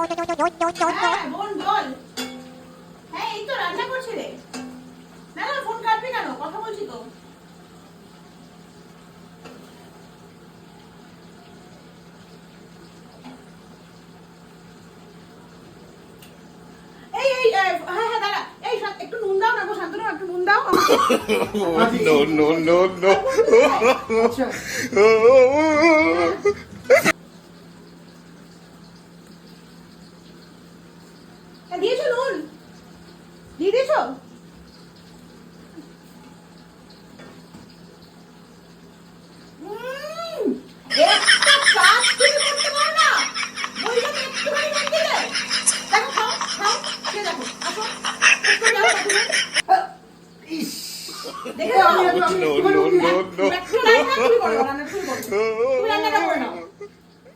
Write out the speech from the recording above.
বোন বল। হ্যাঁ এই তো রান্না করছি রে। না না ফোন কাটবি কেন, কথা বলছি তো। এই এই হ্যাঁ হ্যাঁ দাঁড়া, এই একটু নুন দাও না গো শান্তনু, একটু নুন দাও আমাকে। No, no, no, no. দিয়েছো নুন, দিয়ে দিয়েছো? একটা কাজ তুমি করতে পারো না, বললাম একটুখানি নুন দিলে। দেখো খাও খাও, খেয়ে দেখো, আসো একটু নাও বাথরুমে। দেখে No, no, no, no. একটু রান্না তুমি করো, রান্না তুমি করো, তুমি